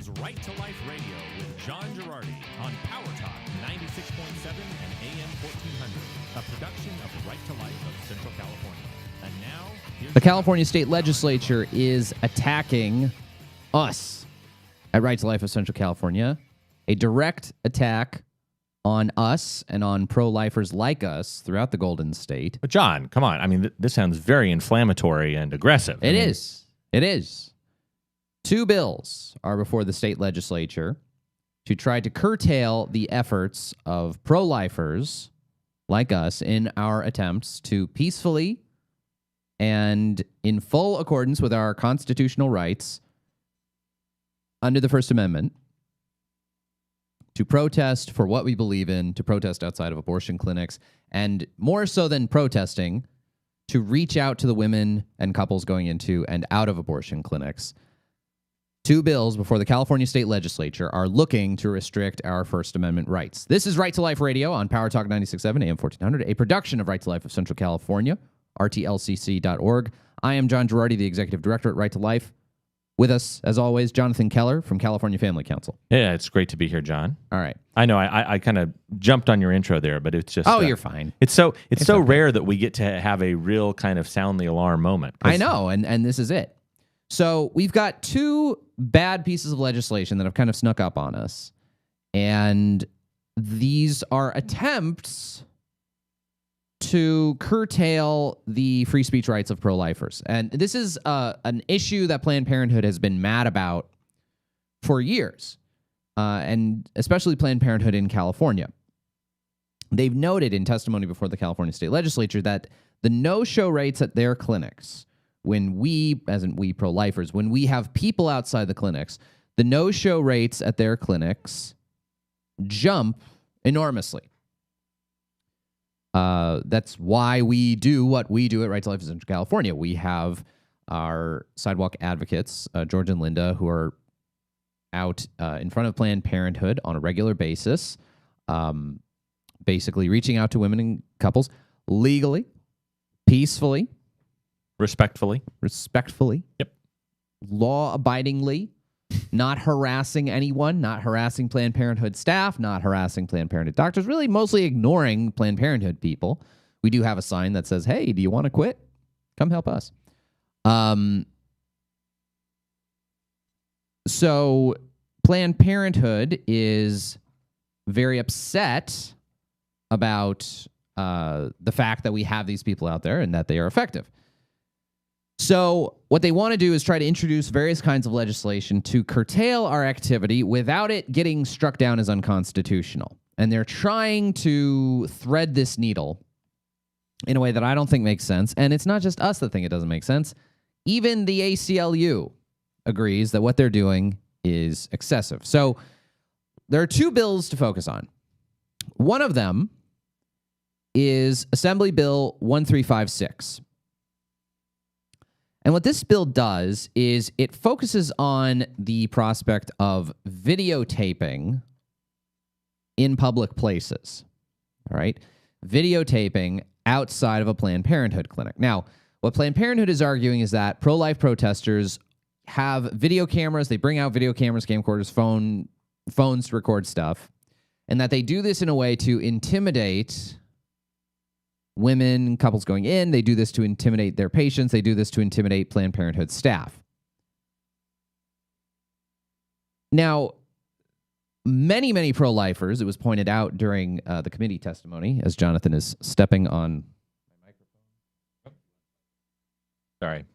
is Right to Life Radio with John Gerardi on Power Talk 96.7 and AM 1400, a production of Right to Life of Central California. And now, here's the California State Legislature is attacking us at Right to Life of Central California, a direct attack on us and on pro-lifers like us throughout the Golden State. But John, come on. I mean, this sounds very inflammatory and aggressive. It is. It is. Two bills are before the state legislature to try to curtail the efforts of pro-lifers like us in our attempts to peacefully and in full accordance with our constitutional rights under the First Amendment to protest for what we believe in, to protest outside of abortion clinics, and more so than protesting, to reach out to the women and couples going into and out of abortion clinics. Two bills before the California State Legislature are looking to restrict our First Amendment rights. This is Right to Life Radio on Power Talk 96.7 AM 1400, a production of Right to Life of Central California, rtlcc.org. I am John Gerardi, the Executive Director at Right to Life. With us, as always, Jonathan Keller from California Family Council. Yeah, it's great to be here, John. All right. I know I kind of jumped on your intro there, but it's just... Oh, you're fine. It's so okay. rare that we get to have a real kind of sound the alarm moment. I know, and this is it. So we've got two bad pieces of legislation that have kind of snuck up on us, and these are attempts to curtail the free speech rights of pro-lifers. And this is an issue that Planned Parenthood has been mad about for years, and especially Planned Parenthood in California. They've noted in testimony before the California State Legislature that the no-show rates at their clinics, when we, as in we pro-lifers, when we have people outside the clinics, the no-show rates at their clinics jump enormously. That's why we do what we do at Right to Life in Central California. We have our Sidewalk Advocates, George and Linda, who are out in front of Planned Parenthood on a regular basis, basically reaching out to women and couples legally, peacefully, respectfully, yep, law-abidingly, not harassing anyone, not harassing Planned Parenthood staff, not harassing Planned Parenthood doctors, really mostly ignoring Planned Parenthood people. We do have a sign that says, hey, do you want to quit? Come help us. So Planned Parenthood is very upset about the fact that we have these people out there and that they are effective. So what they want to do is try to introduce various kinds of legislation to curtail our activity without it getting struck down as unconstitutional. And they're trying to thread this needle in a way that I don't think makes sense. And it's not just us that think it doesn't make sense. Even the ACLU agrees that what they're doing is excessive. So there are two bills to focus on. One of them is Assembly Bill 1356. And what this bill does is it focuses on the prospect of videotaping in public places, all right? Videotaping outside of a Planned Parenthood clinic. Now, what Planned Parenthood is arguing is that pro-life protesters have video cameras. They bring out video cameras, camcorders, phones to record stuff, and that they do this in a way to intimidate women, couples going in. They do this to intimidate their patients. They do this to intimidate Planned Parenthood staff. Now, many pro-lifers, it was pointed out during the committee testimony, as Jonathan is stepping on my microphone. Sorry.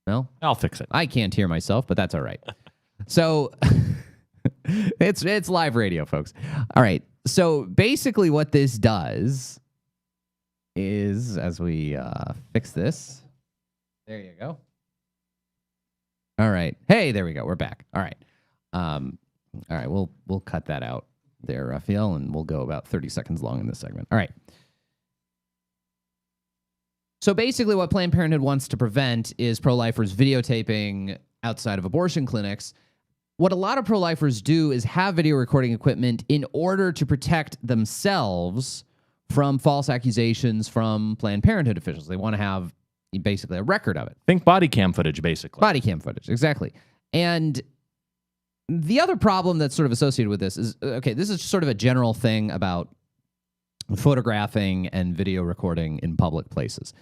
No? I'll fix it. I can't hear myself, but that's all right. So it's live radio, folks. All right. So basically what this does is, as we fix this, there you go. All right. Hey, there we go. We're back. All right. All right. We'll cut that out there, Raphael, and we'll go about 30 seconds long in this segment. All right. So basically what Planned Parenthood wants to prevent is pro-lifers videotaping outside of abortion clinics. What a lot of pro-lifers do is have video recording equipment in order to protect themselves from false accusations from Planned Parenthood officials. They want to have basically a record of it. Think body cam footage, basically. Body cam footage, exactly. And the other problem that's sort of associated with this is, okay, this is sort of a general thing about photographing and video recording in public places.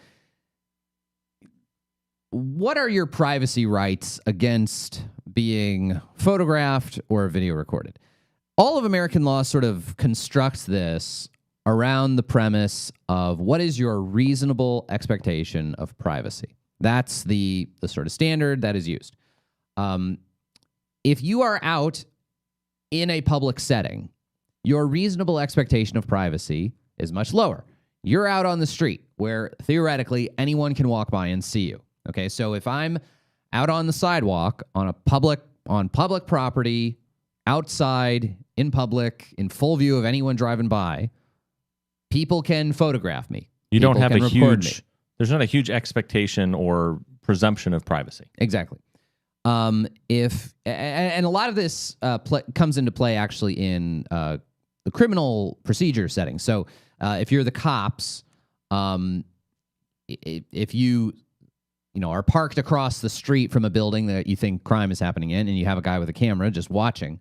What are your privacy rights against being photographed or video recorded? All of American law sort of constructs this around the premise of what is your reasonable expectation of privacy. That's the sort of standard that is used. If you are out in a public setting, your reasonable expectation of privacy is much lower. You're out on the street where theoretically anyone can walk by and see you. Okay, so if I'm out on the sidewalk on public property, outside, in public, in full view of anyone driving by, people can photograph me. You don't have there's not a huge expectation or presumption of privacy. Exactly. And a lot of this comes into play actually in the criminal procedure setting. So if you're the cops, if you are parked across the street from a building that you think crime is happening in, and you have a guy with a camera just watching,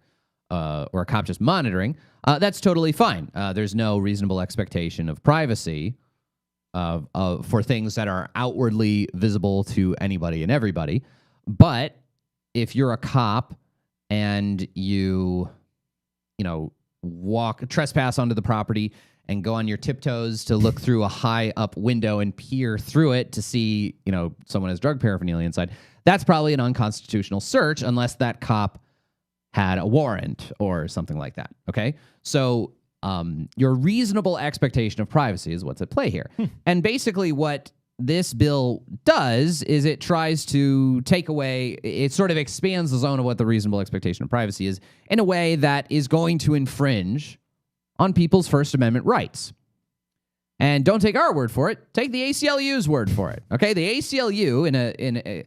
or a cop just monitoring, that's totally fine. There's no reasonable expectation of privacy for things that are outwardly visible to anybody and everybody. But if you're a cop and you trespass onto the property and go on your tiptoes to look through a high up window and peer through it to see, someone has drug paraphernalia inside, that's probably an unconstitutional search unless that cop had a warrant or something like that. Okay. So your reasonable expectation of privacy is what's at play here. And basically what this bill does is it tries to take away, it sort of expands the zone of what the reasonable expectation of privacy is in a way that is going to infringe on people's First Amendment rights. And don't take our word for it. Take the ACLU's word for it. Okay, the ACLU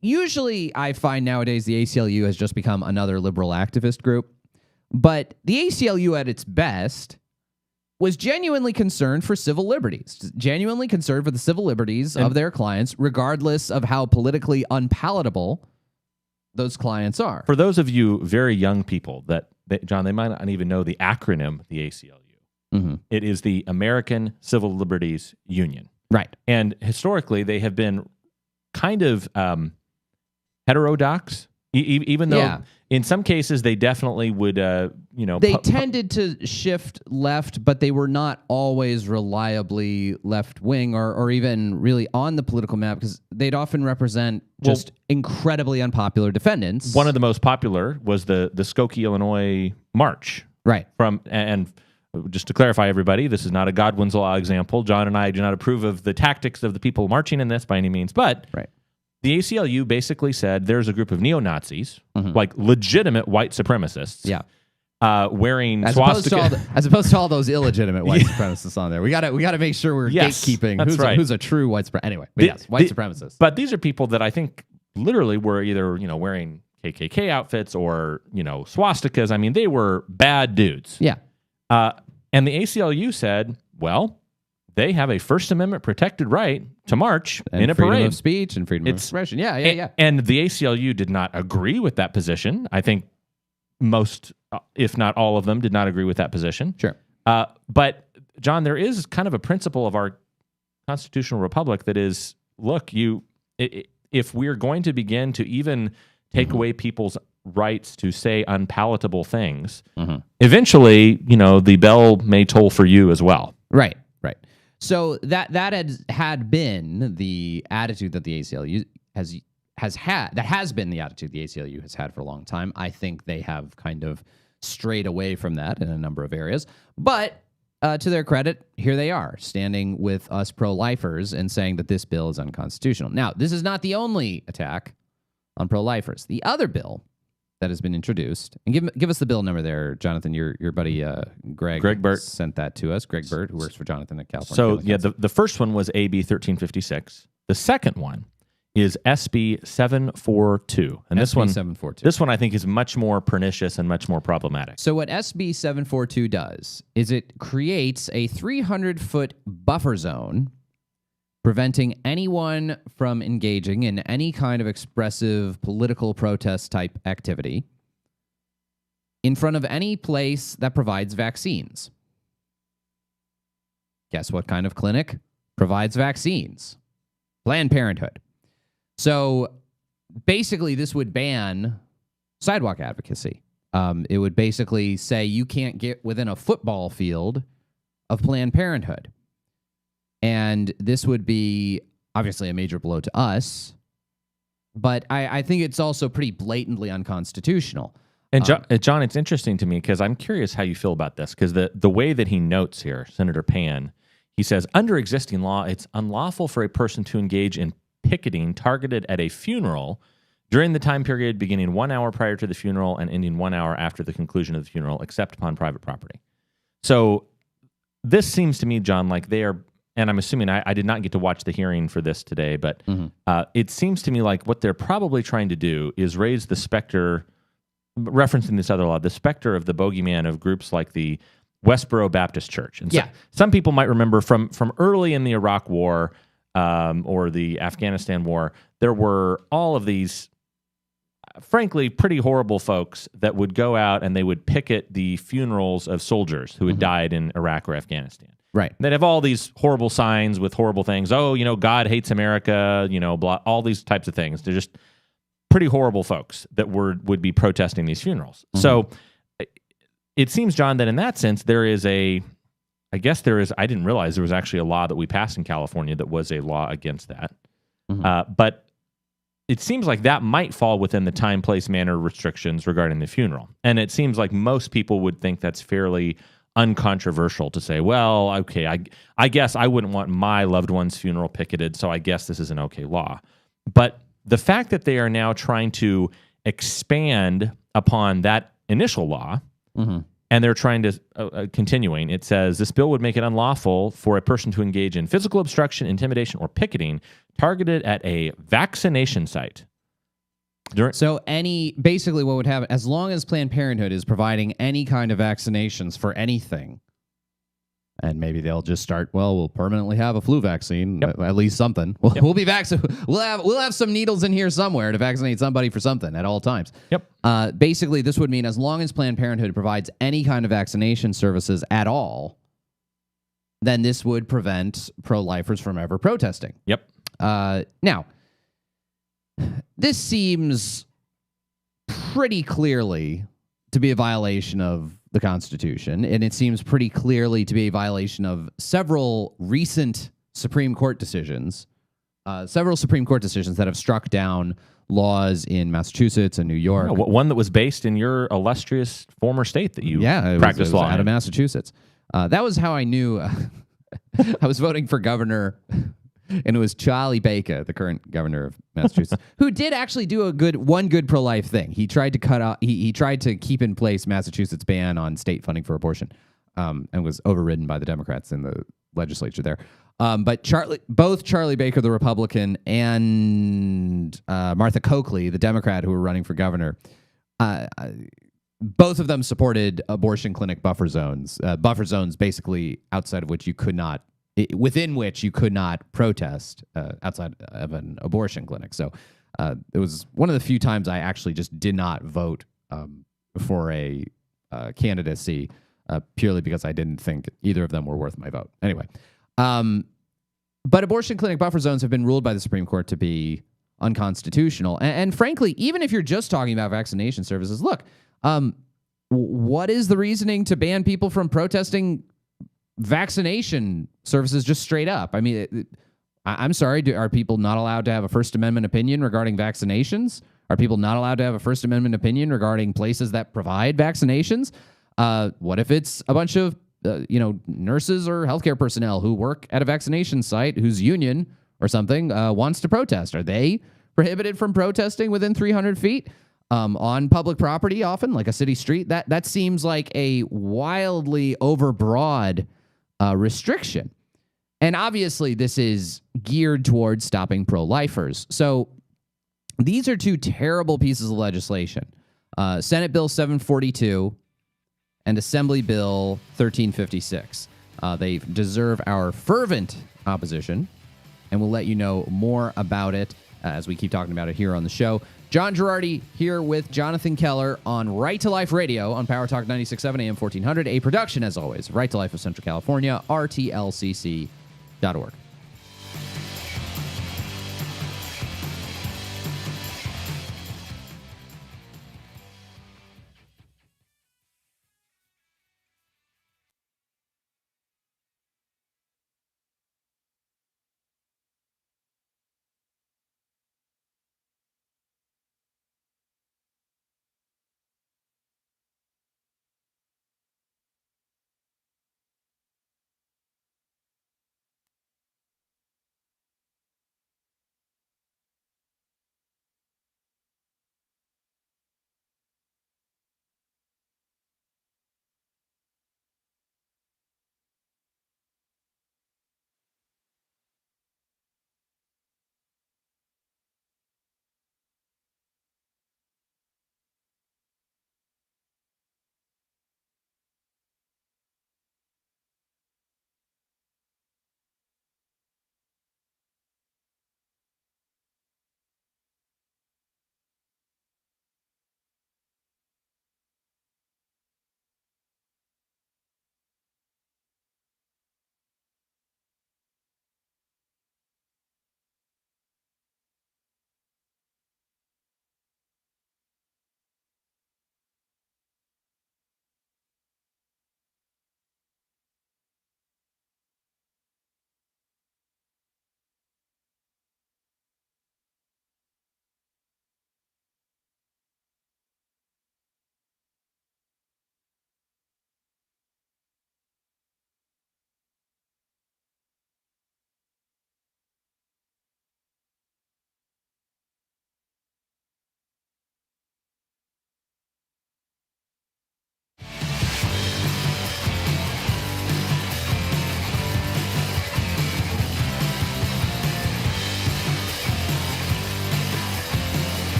usually I find nowadays the ACLU has just become another liberal activist group, but the ACLU at its best was genuinely concerned for civil liberties, genuinely concerned for the civil liberties of their clients, regardless of how politically unpalatable those clients are. For those of you very young people John, they might not even know the acronym, the ACLU. Mm-hmm. It is the American Civil Liberties Union. Right. And historically, they have been kind of heterodox, even though in some cases they definitely would, They tended to shift left, but they were not always reliably left-wing or even really on the political map because they'd often represent just incredibly unpopular defendants. One of the most popular was the Skokie, Illinois March. Right. And just to clarify, everybody, this is not a Godwin's Law example. John and I do not approve of the tactics of the people marching in this by any means, but the ACLU basically said there's a group of neo-Nazis, like legitimate white supremacists, wearing swastika. As opposed to all those illegitimate white supremacists on there. We gotta make sure we're gatekeeping who's a true white supremacist. Anyway, white supremacists. But these are people that I think literally were either wearing KKK outfits or swastikas. I mean, they were bad dudes. Yeah. And the ACLU said, well, they have a First Amendment protected right to march in a parade. Freedom of speech and freedom of expression. Yeah. And the ACLU did not agree with that position. I think most, if not all of them, did not agree with that position. Sure. But, John, there is kind of a principle of our constitutional republic that is, look, if we're going to begin to even take away people's rights to say unpalatable things, eventually, the bell may toll for you as well. Right. So that had been the attitude that the ACLU has had. That has been the attitude the ACLU has had for a long time. I think they have kind of strayed away from that in a number of areas. But to their credit, here they are, standing with us pro-lifers and saying that this bill is unconstitutional. Now, this is not the only attack on pro-lifers. The other bill that has been introduced, and give us the bill number there, Jonathan. Your buddy Greg Burt sent that to us. Greg Burt, who works for Jonathan at California. So the first one was AB 1356. The second one is SB 742, and this one I think is much more pernicious and much more problematic. So what SB 742 does is it creates a 300-foot buffer zone preventing anyone from engaging in any kind of expressive political protest type activity in front of any place that provides vaccines. Guess what kind of clinic provides vaccines? Planned Parenthood. So basically, this would ban sidewalk advocacy. It would basically say you can't get within a football field of Planned Parenthood. And this would be obviously a major blow to us, but I think it's also pretty blatantly unconstitutional. And John, it's interesting to me because I'm curious how you feel about this, because the way that he notes here, Senator Pan, he says, under existing law, it's unlawful for a person to engage in picketing targeted at a funeral during the time period beginning 1 hour prior to the funeral and ending 1 hour after the conclusion of the funeral, except upon private property. So this seems to me, John, like they are, and I'm assuming I did not get to watch the hearing for this today, but it seems to me like what they're probably trying to do is raise the specter, referencing this other law, the specter of the bogeyman of groups like the Westboro Baptist Church. And so, some people might remember from early in the Iraq War or the Afghanistan War, there were all of these, frankly, pretty horrible folks that would go out and they would picket the funerals of soldiers who had died in Iraq or Afghanistan. Right. They'd have all these horrible signs with horrible things. Oh, God hates America, blah, all these types of things. They're just pretty horrible folks that would be protesting these funerals. So it seems, John, that in that sense, I didn't realize there was actually a law that we passed in California that was a law against that. But it seems like that might fall within the time, place, manner restrictions regarding the funeral. And it seems like most people would think that's fairly uncontroversial to say, well, okay, I guess I wouldn't want my loved one's funeral picketed, so I guess this is an okay law. But the fact that they are now trying to expand upon that initial law, and they're trying to, continuing, it says, this bill would make it unlawful for a person to engage in physical obstruction, intimidation, or picketing targeted at a vaccination site. So basically what would happen, as long as Planned Parenthood is providing any kind of vaccinations for anything, and maybe they'll just start, we'll permanently have a flu vaccine, at least something. We'll be vaccinated. We'll have some needles in here somewhere to vaccinate somebody for something at all times. Basically, this would mean as long as Planned Parenthood provides any kind of vaccination services at all, then this would prevent pro-lifers from ever protesting. Now, this seems pretty clearly to be a violation of the Constitution, and it seems pretty clearly to be a violation of several recent Supreme Court decisions, that have struck down laws in Massachusetts and New York. One that was based in your illustrious former state that you practiced law out of Massachusetts. That was how I knew I was voting for governor. And it was Charlie Baker, the current governor of Massachusetts, who did actually do one good pro-life thing. He tried to cut out. He tried to keep in place Massachusetts' ban on state funding for abortion, and was overridden by the Democrats in the legislature there. But both Charlie Baker, the Republican, and Martha Coakley, the Democrat, who were running for governor, both of them supported abortion clinic buffer zones. Buffer zones, basically outside of which you could not. Within which you could not protest outside of an abortion clinic. So it was one of the few times I actually just did not vote for a candidacy purely because I didn't think either of them were worth my vote. Anyway, but abortion clinic buffer zones have been ruled by the Supreme Court to be unconstitutional. And frankly, even if you're just talking about vaccination services, look, what is the reasoning to ban people from protesting vaccination services just straight up? I mean, I'm sorry, are people not allowed to have a First Amendment opinion regarding vaccinations? Are people not allowed to have a First Amendment opinion regarding places that provide vaccinations? What if it's a bunch of nurses or healthcare personnel who work at a vaccination site whose union or something wants to protest? Are they prohibited from protesting within 300 feet? On public property, often like a city street? That seems like a wildly overbroad restriction. And obviously, this is geared towards stopping pro-lifers. So these are two terrible pieces of legislation. Senate Bill 742 and Assembly Bill 1356. They deserve our fervent opposition and we'll let you know more about it as we keep talking about it here on the show. John Gerardi here with Jonathan Keller on Right to Life Radio on Power Talk 96.7 AM 1400, a production, as always, Right to Life of Central California, rtlcc.org.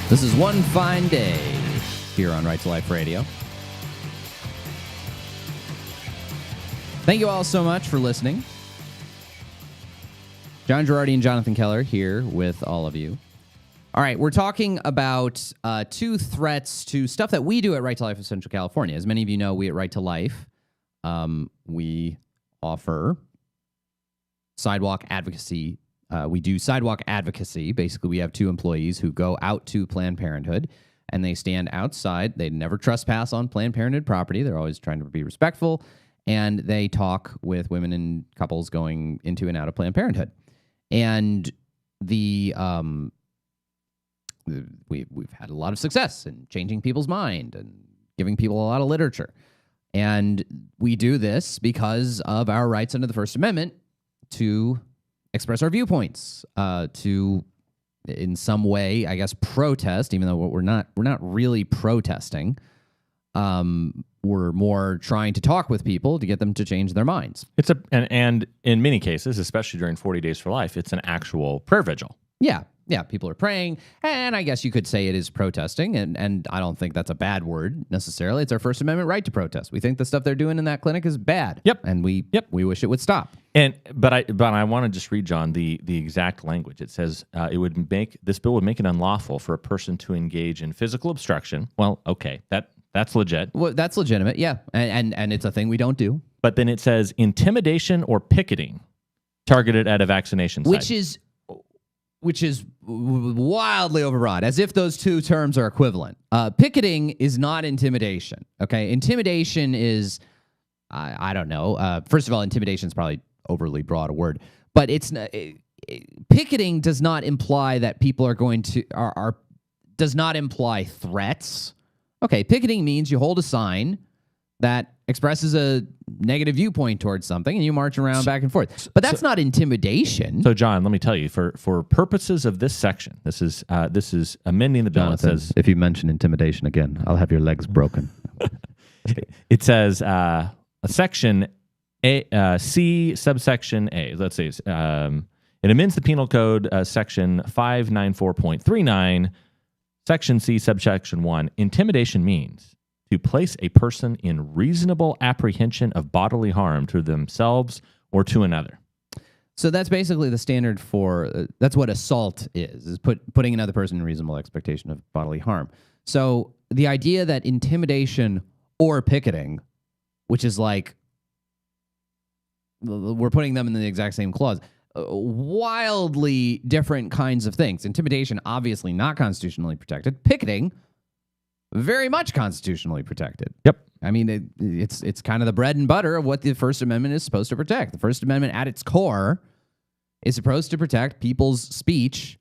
This is One Fine Day here on Right to Life Radio. Thank you all so much for listening. John Gerardi and Jonathan Keller here with all of you. All right, we're talking about two threats to stuff that we do at Right to Life of Central California. As many of you know, we at Right to Life, we offer sidewalk advocacy. We do sidewalk advocacy. Basically, we have two employees who go out to Planned Parenthood, and they stand outside. They never trespass on Planned Parenthood property. They're always trying to be respectful, and they talk with women and couples going into and out of Planned Parenthood. And we've had a lot of success in changing people's mind and giving people a lot of literature. And we do this because of our rights under the First Amendment to express our viewpoints, to in some way, I guess, protest, even though we're not really protesting. We're more trying to talk with people to get them to change their minds. And in many cases, especially during 40 Days for Life, it's an actual prayer vigil. Yeah, people are praying, and I guess you could say it is protesting, and I don't think that's a bad word necessarily. It's our First Amendment right to protest. We think the stuff they're doing in that clinic is bad. Yep. And we wish it would stop. But I want to just read, John, the exact language. It says this bill would make it unlawful for a person to engage in physical obstruction. Well, okay, that's legit. Well, that's legitimate, yeah, and it's a thing we don't do. But then it says intimidation or picketing targeted at a vaccination site. Which is wildly overbroad, as if those two terms are equivalent. Picketing is not intimidation, okay? Intimidation is, I don't know. First of all, intimidation is probably overly broad a word, but picketing does not imply that people are going to, does not imply threats. Okay, picketing means you hold a sign that expresses a negative viewpoint towards something, and you march around back and forth. But that's not intimidation. So, John, let me tell you, for purposes of this section, this is amending the bill. Jonathan, it says, if you mention intimidation again, I'll have your legs broken. It says section A, C, subsection A. Let's see. It amends the penal code, section 594.39, section C, subsection 1. Intimidation means to place a person in reasonable apprehension of bodily harm to themselves or to another. So that's basically the standard for that's what assault is putting another person in reasonable expectation of bodily harm. So the idea that intimidation or picketing, which is like we're putting them in the exact same clause, wildly different kinds of things. Intimidation, obviously not constitutionally protected. Picketing, very much constitutionally protected. Yep. I mean, it's kind of the bread and butter of what the First Amendment is supposed to protect. The First Amendment, at its core, is supposed to protect people's speech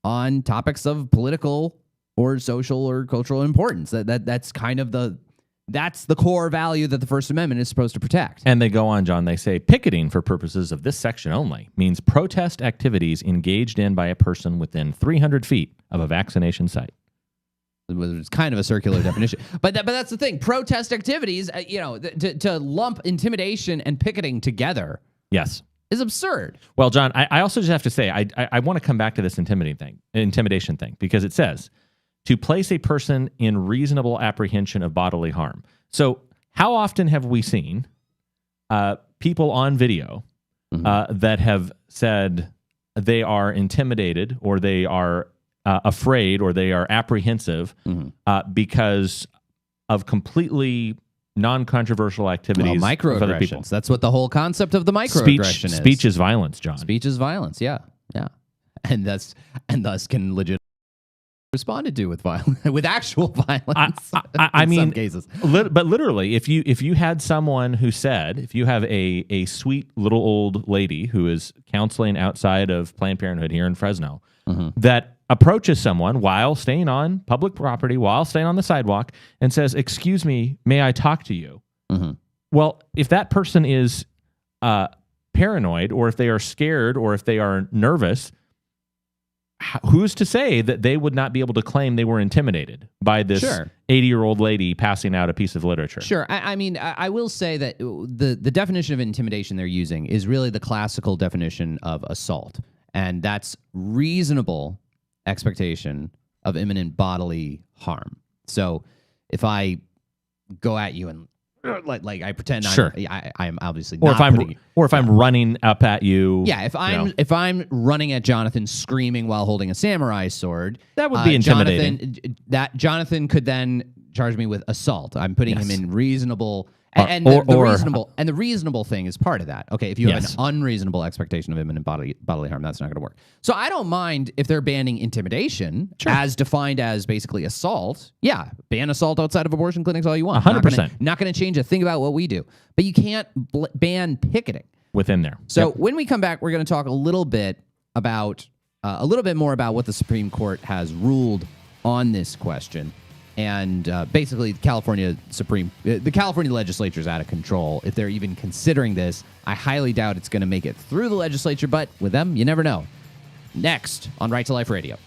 on topics of political or social or cultural importance. That's kind of that's the core value that the First Amendment is supposed to protect. And they go on, John, they say, picketing for purposes of this section only means protest activities engaged in by a person within 300 feet of a vaccination site. It's kind of a circular definition. But that's the thing. Protest activities, to lump intimidation and picketing together Yes. is absurd. Well, John, I also just have to say, I want to come back to this intimidation thing, because it says, to place a person in reasonable apprehension of bodily harm. So how often have we seen people on video that have said they are intimidated or they are afraid or they are apprehensive because of completely non-controversial activities. Microaggressions. That's what the whole concept of the microaggression is. Speech is violence, John. Speech is violence, yeah. And thus can legitimately responded to with violence, with actual violence. I mean, some cases. But literally, if you had someone who said, if you have a sweet little old lady who is counseling outside of Planned Parenthood here in Fresno, that approaches someone while staying on public property, while staying on the sidewalk, and says, "Excuse me, may I talk to you?" Well, if that person is paranoid, or if they are scared, or if they are nervous, who's to say that they would not be able to claim they were intimidated by this 80-year-old lady passing out a piece of literature? Sure. I mean, I will say that the definition of intimidation they're using is really the classical definition of assault, and that's reasonable expectation of imminent bodily harm. So if I go at you and like I pretend I'm obviously or not if I'm running up at you. Yeah, if I'm running at Jonathan screaming while holding a samurai sword, that would be intimidating. Jonathan could then charge me with assault. I'm putting him in reasonable the reasonable thing is part of that. Okay, if you have an unreasonable expectation of imminent bodily harm, that's not going to work. So I don't mind if they're banning intimidation as defined as basically assault. Yeah, ban assault outside of abortion clinics all you want. 100%. Not going to change a thing about what we do. But you can't ban picketing within there. So when we come back, we're going to talk a little bit more about what the Supreme Court has ruled on this question. And basically, the California legislature is out of control. If they're even considering this, I highly doubt it's going to make it through the legislature. But with them, you never know. Next on Right to Life Radio.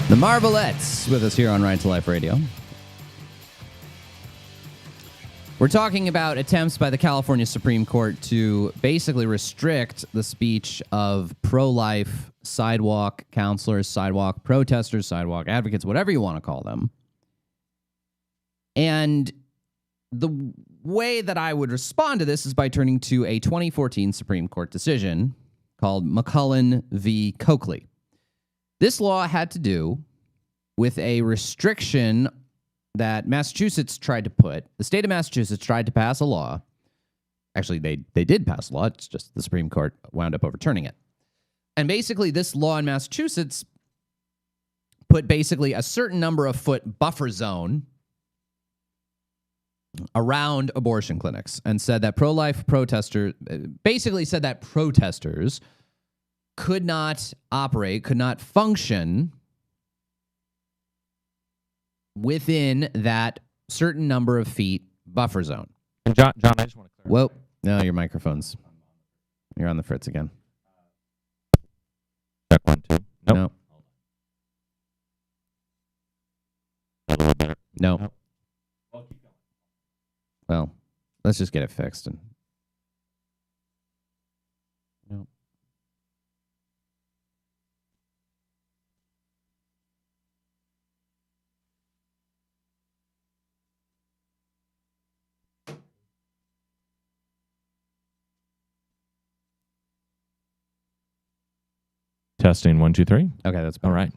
The Marvelettes with us here on Right to Life Radio. We're talking about attempts by the California Supreme Court to basically restrict the speech of pro-life sidewalk counselors, sidewalk protesters, sidewalk advocates, whatever you want to call them. And the way that I would respond to this is by turning to a 2014 Supreme Court decision called McCullen v. Coakley. This law had to do with a restriction that Massachusetts tried to put. The state of Massachusetts tried to pass a law. Actually, they did pass a law. It's just the Supreme Court wound up overturning it. And basically, this law in Massachusetts put basically a certain number of foot buffer zone around abortion clinics and said that pro-life protesters, basically said that protesters could not operate, could not function within that certain number of feet buffer zone. And John, I just want to clarify. Whoa. No, your microphone's... You're on the fritz again. Check 1, 2. Nope. No. A little better. No. Nope. Well, let's just get it fixed. And no. Testing 1, 2, 3. Okay, that's All better. right.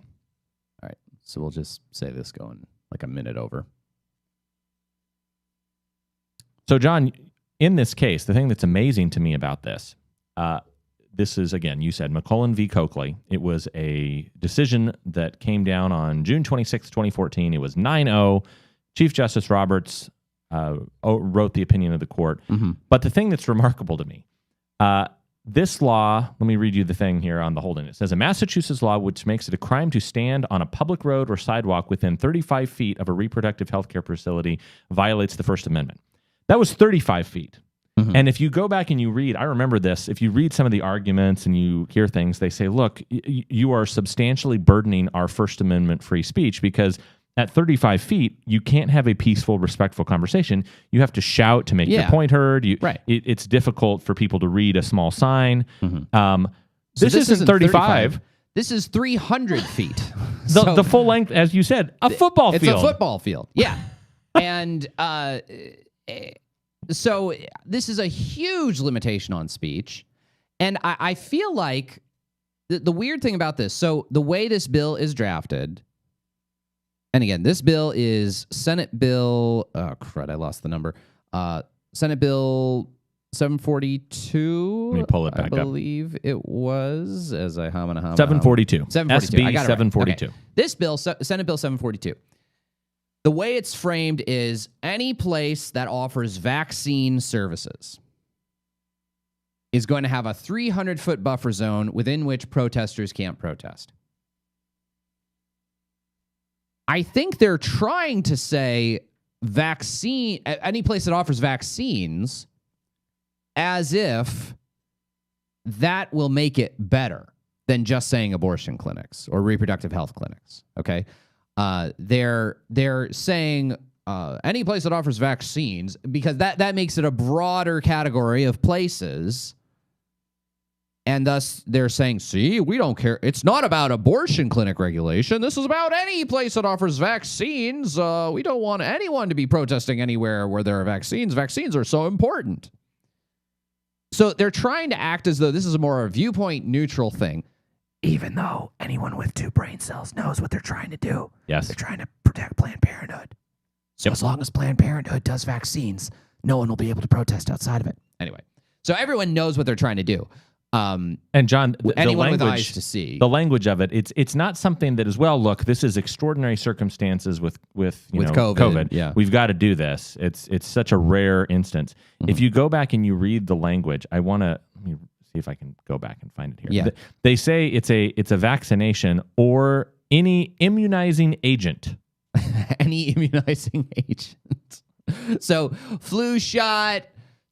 All right. So we'll just say this going like a minute over. So, John, in this case, the thing that's amazing to me about this, this is, again, you said McCullen v. Coakley. It was a decision that came down on June 26, 2014. It was 9-0. Chief Justice Roberts wrote the opinion of the court. Mm-hmm. But the thing that's remarkable to me, this law, let me read you the thing here on the holding. It says, a Massachusetts law which makes it a crime to stand on a public road or sidewalk within 35 feet of a reproductive health care facility violates the First Amendment. That was 35 feet. Mm-hmm. And if you go back and you read, I remember this, if you read some of the arguments and you hear things, they say, look, you are substantially burdening our First Amendment free speech because at 35 feet, you can't have a peaceful, respectful conversation. You have to shout to make your point heard. Right. It's difficult for people to read a small sign. Mm-hmm. This isn't 35. This is 300 feet. The full length, as you said, a football field. It's a football field. Yeah. And so this is a huge limitation on speech. And I feel like the weird thing about this, so the way this bill is drafted, and again, this bill is Senate Bill, oh crud, I lost the number. Senate Bill 742. Let me pull it back up. I believe it was, as I hum and a hum. 742. 742. SB 742. Right. Okay. This bill, Senate Bill 742. The way it's framed is any place that offers vaccine services is going to have a 300-foot buffer zone within which protesters can't protest. I think they're trying to say any place that offers vaccines as if that will make it better than just saying abortion clinics or reproductive health clinics, okay? They're saying any place that offers vaccines because that makes it a broader category of places, and thus they're saying, see, we don't care. It's not about abortion clinic regulation. This is about any place that offers vaccines. We don't want anyone to be protesting anywhere where there are vaccines. Vaccines are so important. So they're trying to act as though this is a more viewpoint neutral thing. Even though anyone with 2 brain cells knows what they're trying to do. Yes. They're trying to protect Planned Parenthood. So as long as Planned Parenthood does vaccines, no one will be able to protest outside of it. Anyway, so everyone knows what they're trying to do. And John, anyone with eyes to see. The language of it, it's not something that is, well, look, this is extraordinary circumstances with COVID. Yeah. We've got to do this. It's such a rare instance. Mm-hmm. If you go back and you read the language, let me see if I can go back and find it here. Yeah. They say it's a vaccination or any immunizing agent. Any immunizing agent. So flu shot,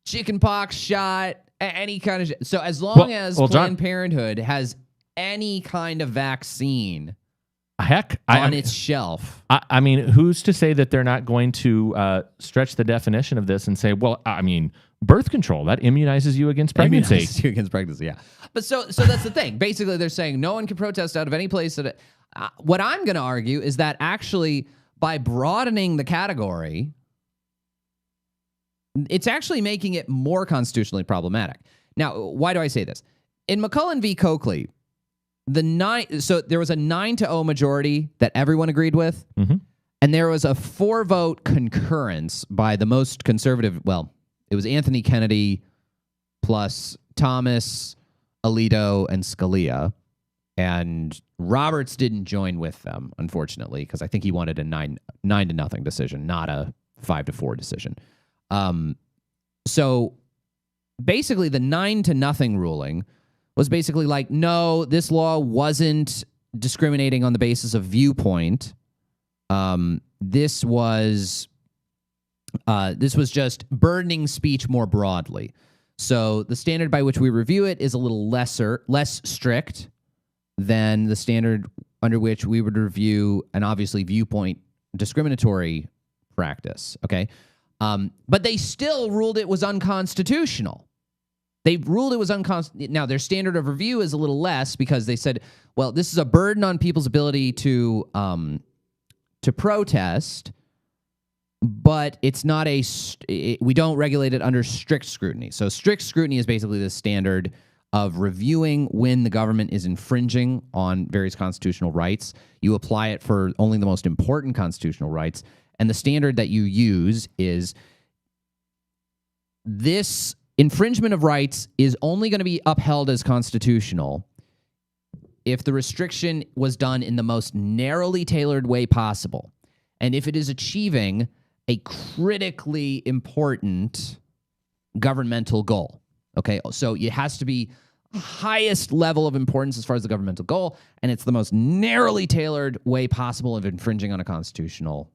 chickenpox shot, any kind of... So as long as Planned Parenthood has any kind of vaccine on its shelf... I mean, who's to say that they're not going to stretch the definition of this and say, well, I mean, birth control, that immunizes you against pregnancy. Immunizes you against pregnancy, yeah. But so that's the thing. Basically, they're saying no one can protest out of any place that... what I'm going to argue is that actually, by broadening the category it's actually making it more constitutionally problematic. Now, why do I say this? In McCullen v. Coakley, so there was a 9-0 majority that everyone agreed with, and there was a 4-vote concurrence by the most conservative. Well, it was Anthony Kennedy plus Thomas, Alito, and Scalia, and Roberts didn't join with them, unfortunately, because I think he wanted a 9-0 decision, not a 5-4 decision. So basically, the 9-0 ruling was basically like, no, this law wasn't discriminating on the basis of viewpoint. This was just burdening speech more broadly. So the standard by which we review it is a little less strict than the standard under which we would review an obviously viewpoint discriminatory practice. Okay. But they still ruled it was unconstitutional. They ruled it was unconstitutional. Now, their standard of review is a little less because they said, well, this is a burden on people's ability to protest, but it's not we don't regulate it under strict scrutiny. So strict scrutiny is basically the standard of reviewing when the government is infringing on various constitutional rights. You apply it for only the most important constitutional rights. And the standard that you use is this infringement of rights is only going to be upheld as constitutional if the restriction was done in the most narrowly tailored way possible, and if it is achieving a critically important governmental goal. Okay, so it has to be highest level of importance as far as the governmental goal, and it's the most narrowly tailored way possible of infringing on a constitutional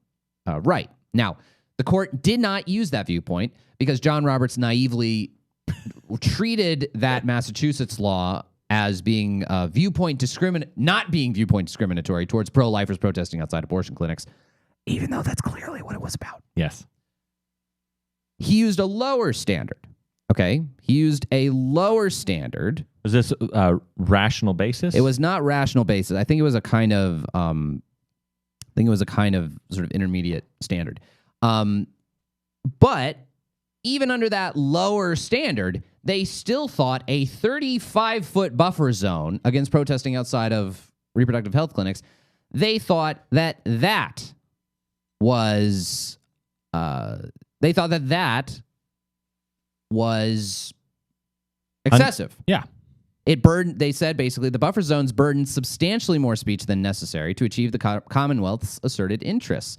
right. Now, the court did not use that viewpoint because John Roberts naively treated that Massachusetts law as being not being viewpoint discriminatory towards pro-lifers protesting outside abortion clinics, even though that's clearly what it was about. Yes. He used a lower standard. Okay? He used a lower standard. Was this a rational basis? It was not rational basis. I think it was a kind of sort of intermediate standard. But even under that lower standard, they still thought a 35-foot buffer zone against protesting outside of reproductive health clinics, they thought that was excessive. Yeah. They said basically the buffer zones burdened substantially more speech than necessary to achieve the Commonwealth's asserted interests.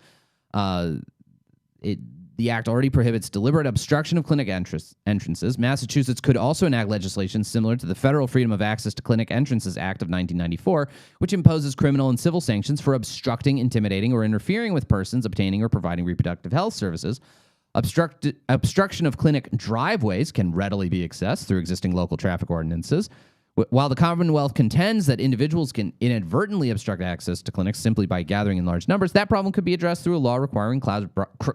The act already prohibits deliberate obstruction of clinic entrances. Massachusetts could also enact legislation similar to the Federal Freedom of Access to Clinic Entrances Act of 1994, which imposes criminal and civil sanctions for obstructing, intimidating, or interfering with persons obtaining or providing reproductive health services. Obstruction of clinic driveways can readily be accessed through existing local traffic ordinances. While the Commonwealth contends that individuals can inadvertently obstruct access to clinics simply by gathering in large numbers, that problem could be addressed through a law requiring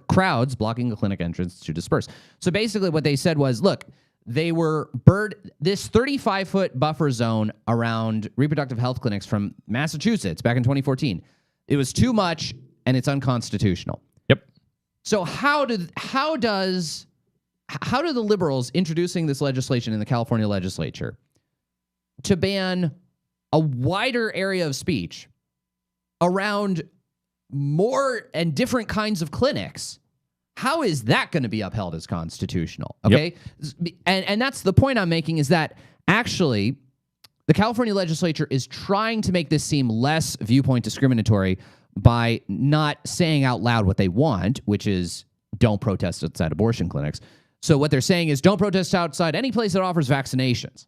crowds blocking a clinic entrance to disperse. So basically what they said was, look, they were this 35-foot buffer zone around reproductive health clinics from Massachusetts back in 2014. It was too much, and it's unconstitutional. Yep. So how do the liberals introducing this legislation in the California legislature to ban a wider area of speech around more and different kinds of clinics, how is that going to be upheld as constitutional? Okay. Yep. And that's the point I'm making, is that actually the California legislature is trying to make this seem less viewpoint discriminatory by not saying out loud what they want, which is don't protest outside abortion clinics. So what they're saying is don't protest outside any place that offers vaccinations.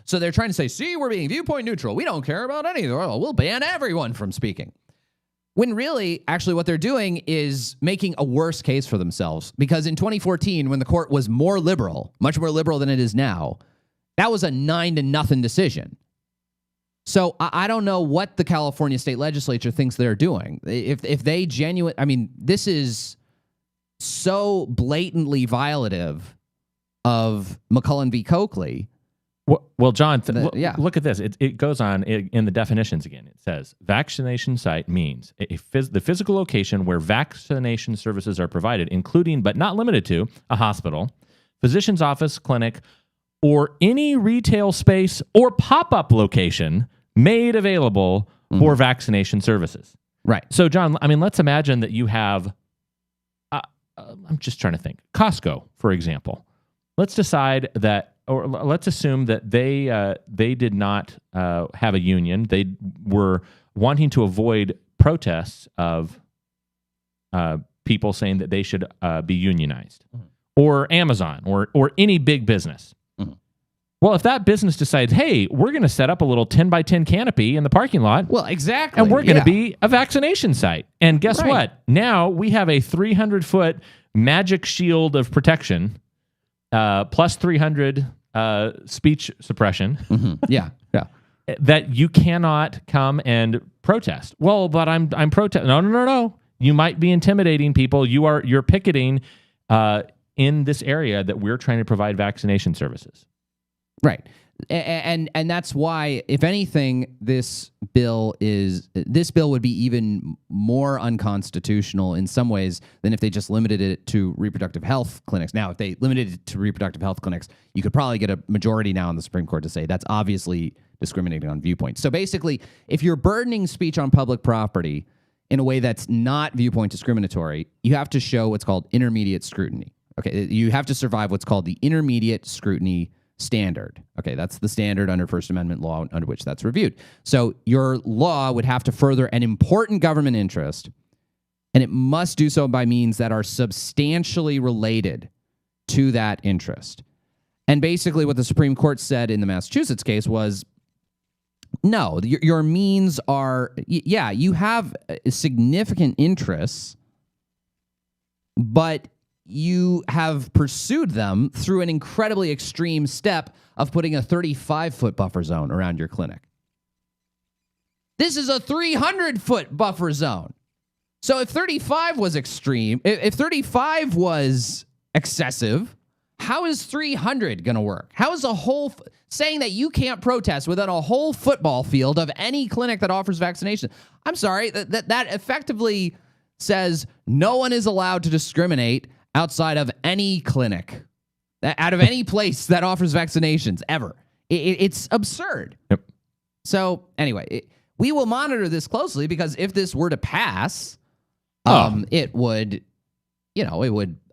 So they're trying to say, see, we're being viewpoint neutral. We don't care about any of it. We'll ban everyone from speaking. When really, actually, what they're doing is making a worse case for themselves. Because in 2014, when the court was more liberal, much more liberal than it is now, that was a 9-0 decision. So I don't know what the California state legislature thinks they're doing. If they this is so blatantly violative of McCullen v. Coakley, Well, John, Yeah. look at this. It goes on in the definitions again. It says vaccination site means the physical location where vaccination services are provided, including but not limited to a hospital, physician's office, clinic, or any retail space or pop-up location made available for vaccination services. Right. So, John, I mean, let's imagine that you have, I'm just trying to think, Costco, for example. Let's decide that, or let's assume that they did not have a union. They were wanting to avoid protests of people saying that they should be unionized, or Amazon, or any big business. Well, if that business decides, hey, we're going to set up a little 10 by 10 canopy in the parking lot. Well, exactly. And we're going to be a vaccination site. And guess what? Now we have a 300-foot magic shield of protection, plus 300 speech suppression. Yeah. That you cannot come and protest. Well, but I'm protesting. No. You might be intimidating people. You're picketing in this area that we're trying to provide vaccination services. Right. And that's why, if anything, this bill would be even more unconstitutional in some ways than if they just limited it to reproductive health clinics. Now, if they limited it to reproductive health clinics, you could probably get a majority now in the Supreme Court to say that's obviously discriminating on viewpoint. So basically, if you're burdening speech on public property in a way that's not viewpoint discriminatory, you have to show what's called intermediate scrutiny. Okay, you have to survive what's called the intermediate scrutiny standard. Okay, that's the standard under First Amendment law under which that's reviewed. So your law would have to further an important government interest, and it must do so by means that are substantially related to that interest. And basically what the Supreme Court said in the Massachusetts case was, no, your means are, you have significant interests, but you have pursued them through an incredibly extreme step of putting a 35-foot buffer zone around your clinic. This is a 300-foot buffer zone. So if 35 was extreme, if 35 was excessive, how is 300 going to work? How is saying that you can't protest within a whole football field of any clinic that offers vaccination? I'm sorry, that effectively says no one is allowed to discriminate outside of any clinic, out of any place that offers vaccinations ever. It's absurd. Yep. So anyway, we will monitor this closely, because if this were to pass, it would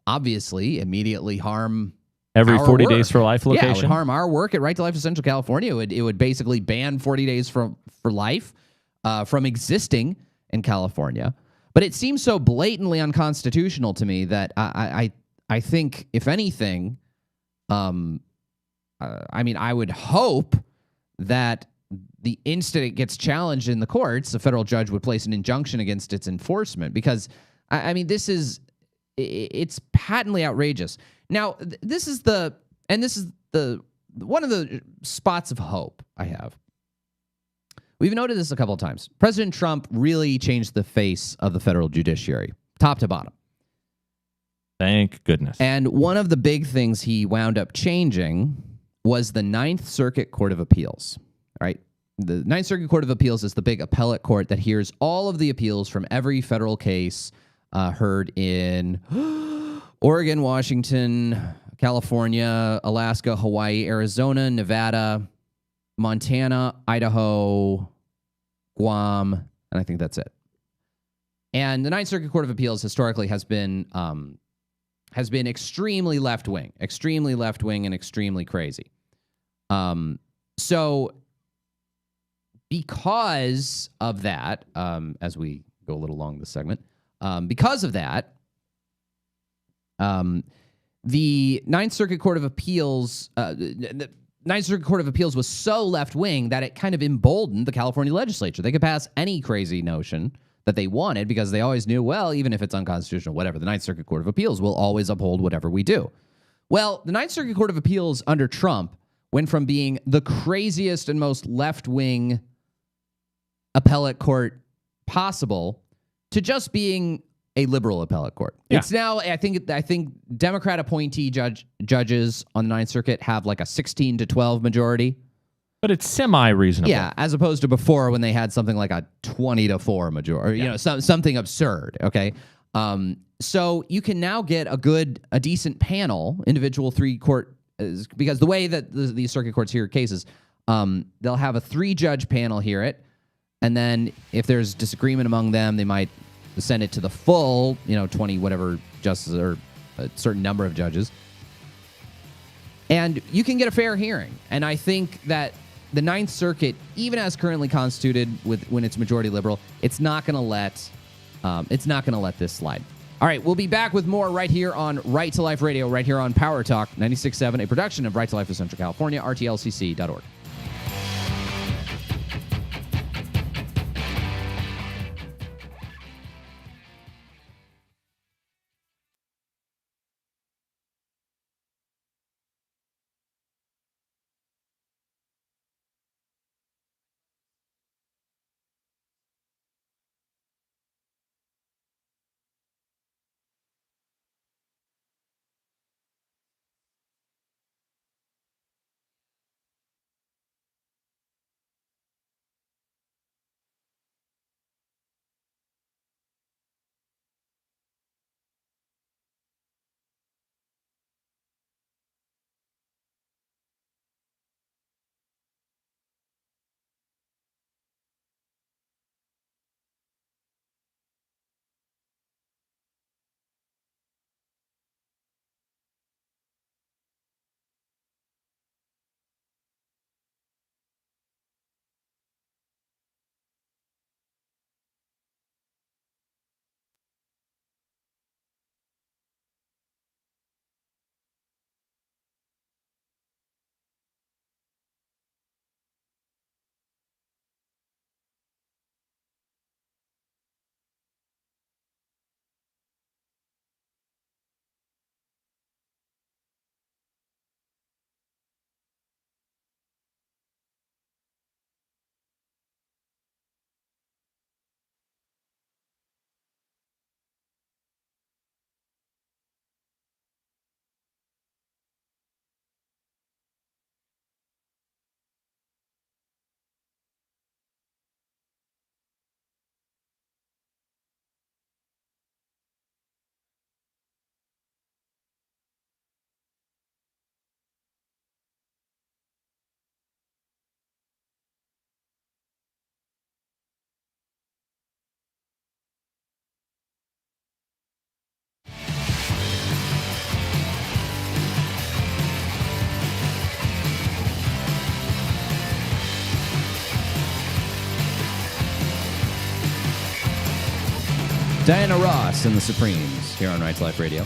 obviously immediately harm every our 40 work. days for life location. Yeah, it would harm our work at Right to Life of Central California. It would basically ban 40 days for life from existing in California. But it seems so blatantly unconstitutional to me that I think, if anything, I would hope that the instant it gets challenged in the courts, a federal judge would place an injunction against its enforcement, because it's patently outrageous. Now, this is the one of the spots of hope I have. We've noted this a couple of times. President Trump really changed the face of the federal judiciary, top to bottom. Thank goodness. And one of the big things he wound up changing was the Ninth Circuit Court of Appeals. Right? The Ninth Circuit Court of Appeals is the big appellate court that hears all of the appeals from every federal case heard in Oregon, Washington, California, Alaska, Hawaii, Arizona, Nevada, Montana, Idaho, Guam, and I think that's it. And the Ninth Circuit Court of Appeals historically has been extremely left-wing and extremely crazy. So because of that, as we go a little along this segment, because of that, the Ninth Circuit Court of Appeals, the Ninth Circuit Court of Appeals was so left-wing that it kind of emboldened the California legislature. They could pass any crazy notion that they wanted, because they always knew, well, even if it's unconstitutional, whatever, the Ninth Circuit Court of Appeals will always uphold whatever we do. Well, the Ninth Circuit Court of Appeals under Trump went from being the craziest and most left-wing appellate court possible to just being a liberal appellate court. Yeah. It's now, I think Democrat appointee judges on the Ninth Circuit have like a 16 to 12 majority. But it's semi-reasonable. Yeah, as opposed to before when they had something like a 20 to 4 majority, you know, something absurd, okay? So you can now get a decent panel, individual 3-court, because the way that the circuit courts hear cases, they'll have a 3-judge panel hear it, and then if there's disagreement among them, they might send it to the full, 20 whatever justices or a certain number of judges. And you can get a fair hearing. And I think that the Ninth Circuit, even as currently constituted when it's majority liberal, it's not going to let this slide. All right, we'll be back with more right here on Right to Life Radio, right here on Power Talk 96.7, a production of Right to Life of Central California, rtlcc.org. Diana Ross and the Supremes here on Right to Life Radio.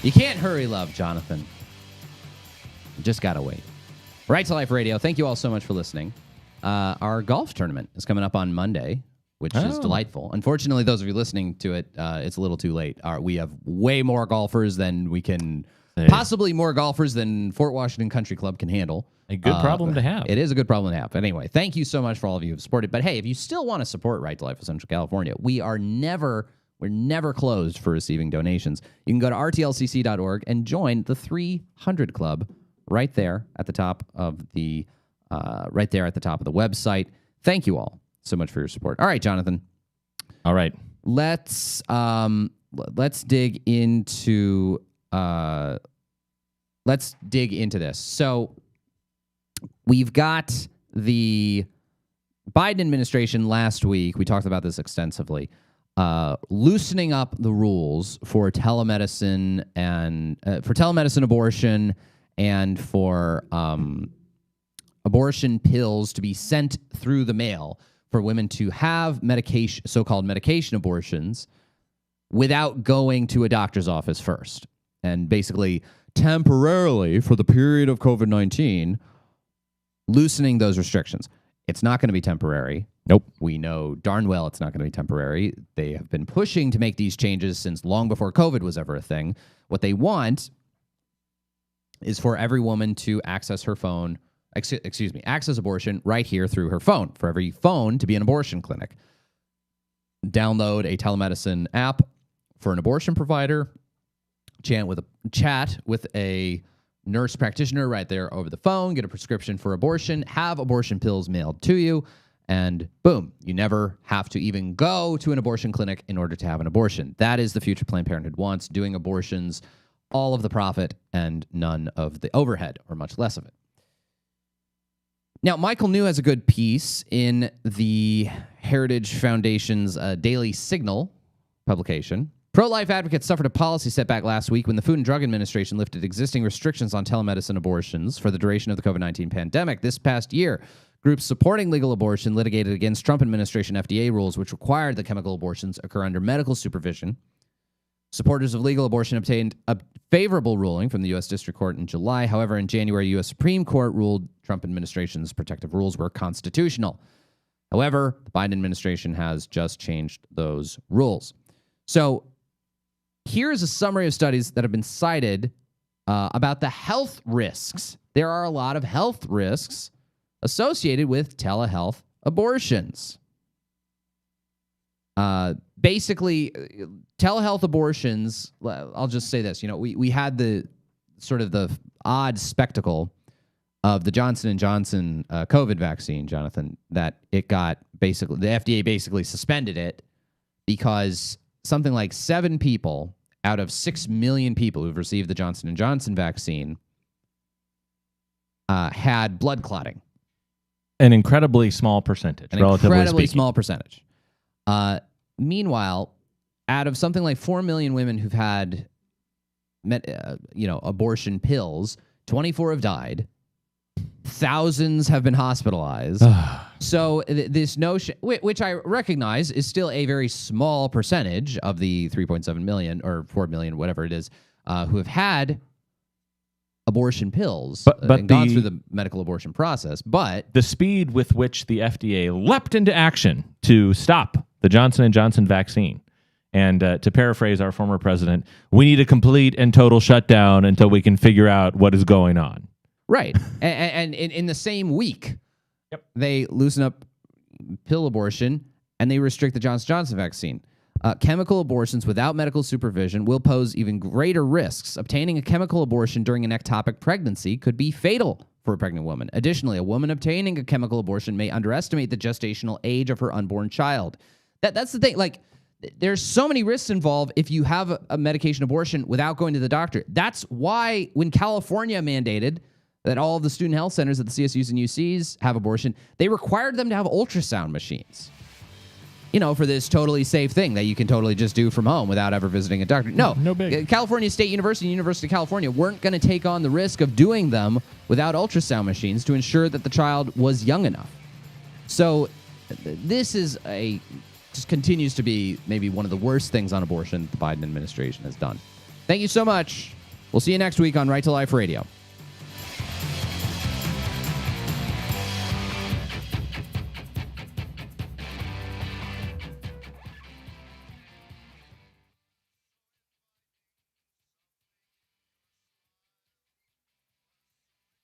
You can't hurry love, Jonathan. You just gotta wait. Right to Life Radio, thank you all so much for listening. Our golf tournament is coming up on Monday, which is delightful. Unfortunately, those of you listening to it, it's a little too late. We have way more golfers than we can, possibly more golfers than Fort Washington Country Club can handle. A good problem to have. It is a good problem to have. Anyway, thank you so much for all of you who've supported. But hey, if you still want to support Right to Life of Central California, we're never closed for receiving donations. You can go to rtlcc.org and join the 300 Club right there at the top of the website. Thank you all so much for your support. All right, Jonathan. All right. Let's dig into this. So we've got the Biden administration last week. We talked about this extensively. Loosening up the rules for telemedicine and for telemedicine abortion and for abortion pills to be sent through the mail for women to have so-called medication abortions without going to a doctor's office first. And basically, temporarily, for the period of COVID-19, loosening those restrictions. It's not going to be temporary. Nope. We know darn well it's not going to be temporary. They have been pushing to make these changes since long before COVID was ever a thing. What they want is for every woman to access her phone access abortion right here through her phone. For every phone to be an abortion clinic. Download a telemedicine app for an abortion provider. Chat with a nurse practitioner right there over the phone. Get a prescription for abortion. Have abortion pills mailed to you. And boom, you never have to even go to an abortion clinic in order to have an abortion. That is the future Planned Parenthood wants, doing abortions, all of the profit and none of the overhead, or much less of it. Now, Michael New has a good piece in the Heritage Foundation's Daily Signal publication. Pro-life advocates suffered a policy setback last week when the Food and Drug Administration lifted existing restrictions on telemedicine abortions for the duration of the COVID-19 pandemic. This past year, groups supporting legal abortion litigated against Trump administration FDA rules, which required that chemical abortions occur under medical supervision. Supporters of legal abortion obtained a favorable ruling from the U.S. District Court in July. However, in January, U.S. Supreme Court ruled Trump administration's protective rules were constitutional. However, the Biden administration has just changed those rules. So here's a summary of studies that have been cited about the health risks. There are a lot of health risks associated with telehealth abortions. Basically, telehealth abortions, I'll just say this, we had the sort of the odd spectacle of the Johnson & Johnson COVID vaccine, Jonathan, that it got basically, the FDA basically suspended it because something like 7 people out of 6 million people who've received the Johnson & Johnson vaccine had blood clotting. An incredibly small percentage, relatively speaking. Small percentage. Meanwhile, out of something like 4 million women who've had, abortion pills, 24 have died. Thousands have been hospitalized. So this notion, which I recognize is still a very small percentage of the 3.7 million or 4 million, whatever it is, who have had abortion pills and gone through the medical abortion process. But the speed with which the FDA leapt into action to stop the Johnson & Johnson vaccine, and to paraphrase our former president, we need a complete and total shutdown until we can figure out what is going on. Right. And in the same week, they loosen up pill abortion and they restrict the Johnson & Johnson vaccine. Chemical abortions without medical supervision will pose even greater risks. Obtaining a chemical abortion during an ectopic pregnancy could be fatal for a pregnant woman. Additionally, a woman obtaining a chemical abortion may underestimate the gestational age of her unborn child. That's the thing. Like, there's so many risks involved if you have a medication abortion without going to the doctor. That's why when California mandated that all of the student health centers at the CSUs and UCs have abortion, they required them to have ultrasound machines. For this totally safe thing that you can totally just do from home without ever visiting a doctor. No big. California State University and University of California weren't going to take on the risk of doing them without ultrasound machines to ensure that the child was young enough. So this is just continues to be maybe one of the worst things on abortion the Biden administration has done. Thank you so much. We'll see you next week on Right to Life Radio.